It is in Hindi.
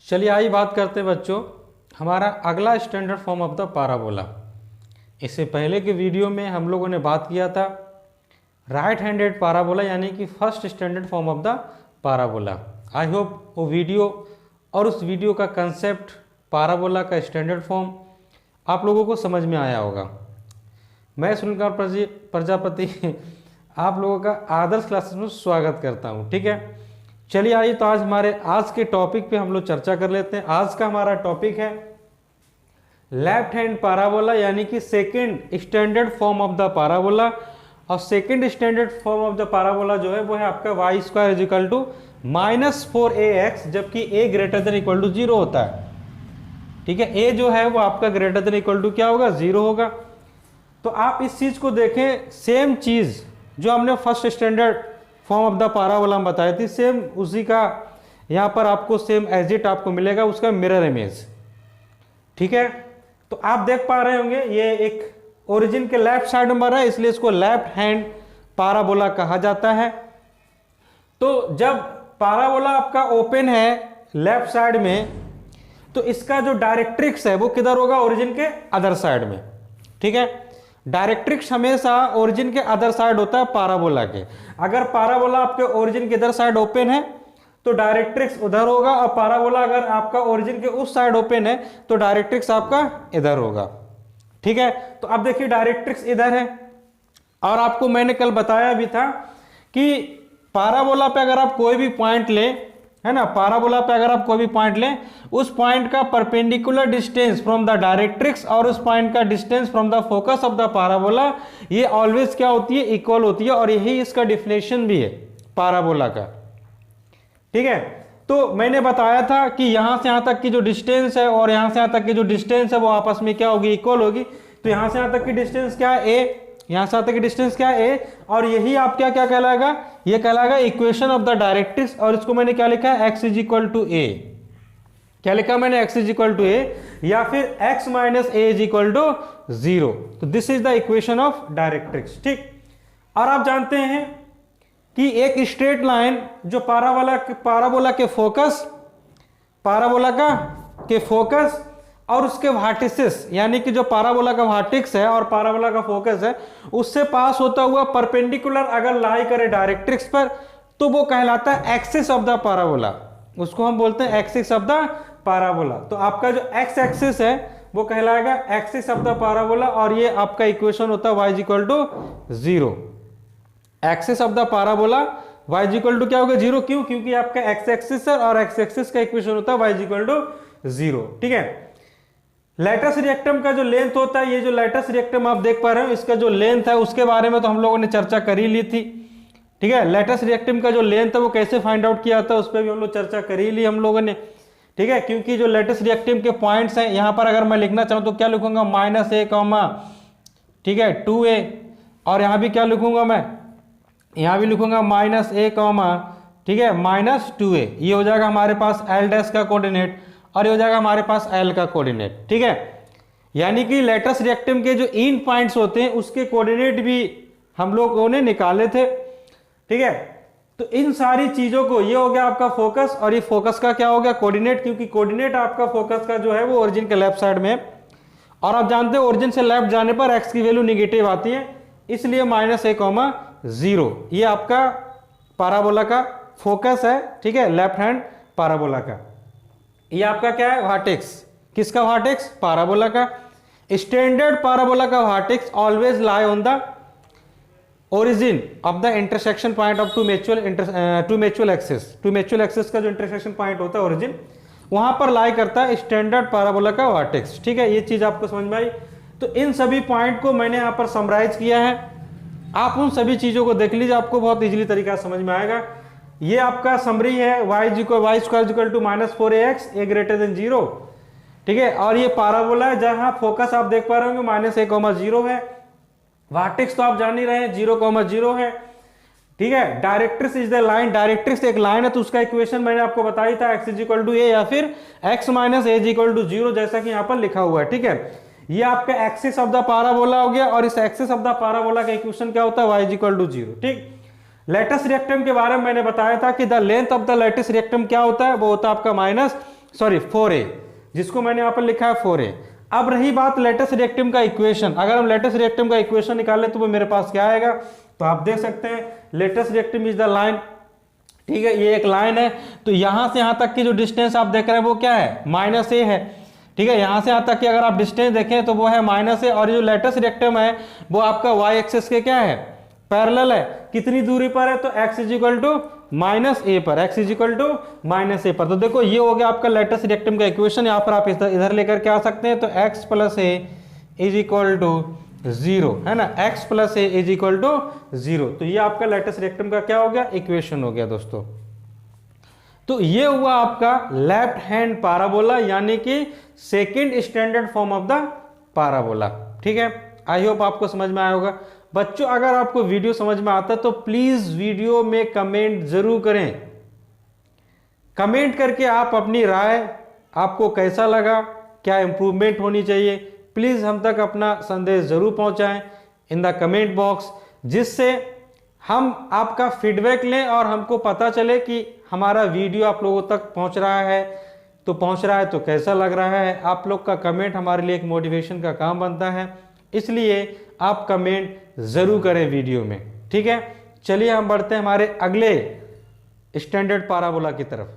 चलिए आइए बात करते हैं बच्चों हमारा अगला standard form of the parabola. इससे पहले के वीडियो में हम लोगों ने बात किया था राइट हैंडेड पाराबोला यानी कि first standard form of the parabola. I hope वो वीडियो और उस वीडियो का कंसेप्ट पाराबोला का स्टैंडर्ड फॉर्म आप लोगों को समझ में आया होगा। मैं सुनील प्रजापति आप लोगों का आदर्श क्लासेस में स्वागत करता हूँ। ठीक है, चलिए आइए तो आज के टॉपिक पे हम लोग चर्चा कर लेते हैं। आज का हमारा टॉपिक है लेफ्ट हैंड पाराबोला यानी कि second standard form of the parabola. और second standard form of the parabola जो है वो है आपका Y square is equal to -4ax, जबकि a greater than equal to 0 होता है। ठीक है, a जो है वो आपका ग्रेटर देन इक्वल टू क्या होगा, 0 होगा। तो आप इस चीज को देखें, सेम चीज जो हमने first standard form of the parabola में बताई थी, सेम उसी का यहाँ पर आपको सेम एज इट आपको मिलेगा, उसका मिरर इमेज। ठीक है, तो आप देख पा रहे होंगे ये एक ओरिजिन के लेफ्ट साइड में है, इसलिए इसको लेफ्ट हैंड पाराबोला कहा जाता है। तो जब पाराबोला आपका ओपन है लेफ्ट साइड में, तो इसका जो डायरेक्ट्रिक्स है वो किधर होगा, ओरिजिन के अदर साइड में। ठीक है, डायरेक्ट्रिक्स हमेशा ओरिजिन के अदर साइड होता है पाराबोला के। अगर पाराबोला आपके ओरिजिन के इधर साइड ओपन है तो डायरेक्ट्रिक्स उधर होगा, और पाराबोला अगर आपका ओरिजिन के उस साइड ओपन है तो डायरेक्ट्रिक्स आपका इधर होगा। ठीक है, तो अब देखिए डायरेक्ट्रिक्स इधर है, और आपको मैंने कल बताया भी था कि पाराबोला पे अगर आप कोई भी पॉइंट ले, है ना, पाराबोला पे अगर आप कोई भी पॉइंट लें, उस पॉइंट का perpendicular distance from the directrix और उस पॉइंट का distance from the focus of the parabola, ये ऑलवेज क्या होती है, इक्वल होती है। और यही इसका डिफिनेशन भी है पाराबोला का। ठीक है, तो मैंने बताया था कि यहां से यहां तक की जो डिस्टेंस है और यहां से यहां तक की जो डिस्टेंस है वो आपस में क्या होगी, इक्वल होगी। तो यहां से यहां तक की डिस्टेंस क्या है, a, यहां से यहां तक की डिस्टेंस क्या है, a, और यही आप क्या क्या कहलाएगा, ये कहलाएगा इक्वेशन ऑफ द डायरेक्ट्रिक्स। और इसको मैंने क्या लिखा है, x is equal to a। क्या लिखा मैंने, x is equal to a, या फिर x minus a is equal to 0। तो this is the equation of directrix. ठीक, और आप जानते हैं कि एक स्ट्रेट लाइन जो पाराबोला के फोकस और उसके वर्टिसेस, यानी कि जो पाराबोला का वर्टेक्स है और पाराबोला का फोकस है, उससे पास होता हुआ परपेंडिकुलर अगर लाई करे डायरेक्ट्रिक्स पर, तो वो कहलाता है एक्सिस ऑफ द पाराबोला। उसको हम बोलते हैं एक्सिस ऑफ द पाराबोला। तो आपका जो एक्स एक्सिस है वो कहलाएगा एक्सिस ऑफ द पाराबोला, और ये आपका इक्वेशन होता है y is equal to 0। Axis of the parabola y is equal to क्या होगा, 0। क्यों, क्योंकि आपका एक्स एक्सिस है और एक्स एक्सिस का इक्वेशन होता है y इज इक्वल टू 0। ठीक है, लैटिस रिएक्टम का जो लेंथ होता है, ये जो लैटिस रिएक्टम आप देख पा रहे हो, इसका जो लेंथ है उसके बारे में तो हम लोगों ने चर्चा कर ही ली थी। ठीक है, लैटिस रिएक्टम का जो लेंथ है वो कैसे फाइंड आउट किया था उस पर भी हम लोग चर्चा कर ही ली हम लोगों ने। ठीक है, क्योंकि जो लैटिस रिएक्टम के पॉइंट्स हैं, यहाँ पर अगर मैं लिखना चाहूँ तो क्या लिखूंगा, -a, ठीक है 2a, और यहाँ भी क्या लिखूंगा मैं, यहाँ भी लिखूंगा -a, ठीक है -2a। ये हो जाएगा हमारे पास l डैश का कोऑर्डिनेट, और ये हो जाएगा हमारे पास l का कोऑर्डिनेट। ठीक है, यानी कि लैटिस रिएक्टम के जो इन पॉइंट्स होते हैं उसके कोऑर्डिनेट भी हम लोगों ने निकाले थे। ठीक है, तो इन सारी चीजों को, ये हो गया आपका फोकस, और ये फोकस का क्या हो गया, कोऑर्डिनेट, क्योंकि कोऑर्डिनेट आपका फोकस का जो है वो ओरिजिन के लेफ्ट साइड में है। और आप जानते हैं ओरिजिन से लेफ्ट जाने पर x की वैल्यू निगेटिव आती है, इसलिए -a, 0 ये आपका पाराबोला का फोकस है। ठीक है, लेफ्ट हैंड पाराबोला का। ये आपका क्या है, वर्टेक्स। किसका वर्टेक्स, पाराबोला का। स्टैंडर्ड पाराबोला का vertex always lie on the origin of the intersection point of two mutual axis का जो इंटरसेक्शन पॉइंट होता है ओरिजिन, वहां पर लाई करता है स्टैंडर्ड पाराबोला का वर्टेक्स। ठीक है, ये चीज आपको समझ में आई। तो इन सभी पॉइंट को मैंने यहाँ पर समराइज किया है, आप उन सभी चीजों को देख लीजिए, आपको बहुत इजीली तरीका समझ में आएगा। ये आपका समरी है, y square equal to -4ax, a greater than 0। ठीक है, और ये पाराबोला है जहां फोकस आप देख पा रहे होंगे -a, 0 है। वर्टेक्स तो आप जान ही रहे हैं 0, 0 है। ठीक है, directrix is the line, directrix एक लाइन है, तो उसका इक्वेशन मैंने आपको बताई था, x is equal to a या फिर x minus a is equal to 0, जैसा कि यहाँ पर लिखा हुआ है। ठीक है, ये आपका एक्सिस ऑफ द पाराबोला हो गया, और इस एक्सिस ऑफ द पाराबोला का इक्वेशन क्या होता है, y इज इक्वल टू 0। ठीक, लैटिस रिएक्टम के बारे में मैंने बताया था कि the length of the latus rectum होता है, वो होता है आपका सॉरी 4a, जिसको मैंने यहाँ पर लिखा है 4a। अब रही बात लेटेस्ट रिएक्टिव का इक्वेशन, अगर हम लेटेस्ट रिएक्टिव का इक्वेशन निकालें तो वो मेरे पास क्या आएगा, तो आप देख सकते हैं latest reactive is the line, ठीक है, ये एक लाइन है, तो यहां से यहां तक की जो डिस्टेंस आप देख रहे हैं वो क्या है, -a है, ठीक है। यहां से यहां तक की अगर आप डिस्टेंस देखें तो वो है -a, और जो लेटेस्ट रिएक्टिव है वो आपका y एक्सिस के क्या है, पैरेलल है। कितनी दूरी पर है, तो x is equal to -a पर, x is equal to -a पर। तो देखो ये हो गया आपका लेटेस्ट रिएक्टिव का इक्वेशन, यहाँ पर आप इधर लेकर के आ सकते हैं, तो x plus a is equal to 0, है ना, x plus a is equal to 0। तो ये आपका लेटेस्ट रिएक्टिव का क्या हो गया, इक्वेशन हो गया दोस्तों। तो ये हुआ आपका लेफ्ट हैंड पाराबोला, यानी कि second standard form of the parabola, ठीक है। आई होप आपको समझ में आया होगा बच्चों। अगर आपको वीडियो समझ में आता है तो प्लीज वीडियो में कमेंट जरूर करें, कमेंट करके आप अपनी राय, आपको कैसा लगा, क्या इंप्रूवमेंट होनी चाहिए, प्लीज हम तक अपना संदेश जरूर पहुंचाएं इन द कमेंट बॉक्स, जिससे हम आपका फीडबैक लें और हमको पता चले कि हमारा वीडियो आप लोगों तक पहुंच रहा है, तो पहुंच रहा है तो कैसा लग रहा है। आप लोग का कमेंट हमारे लिए एक मोटिवेशन का काम बनता है, इसलिए आप कमेंट जरूर करें वीडियो में, ठीक है। चलिए हम बढ़ते हैं हमारे अगले स्टैंडर्ड पाराबोला की तरफ।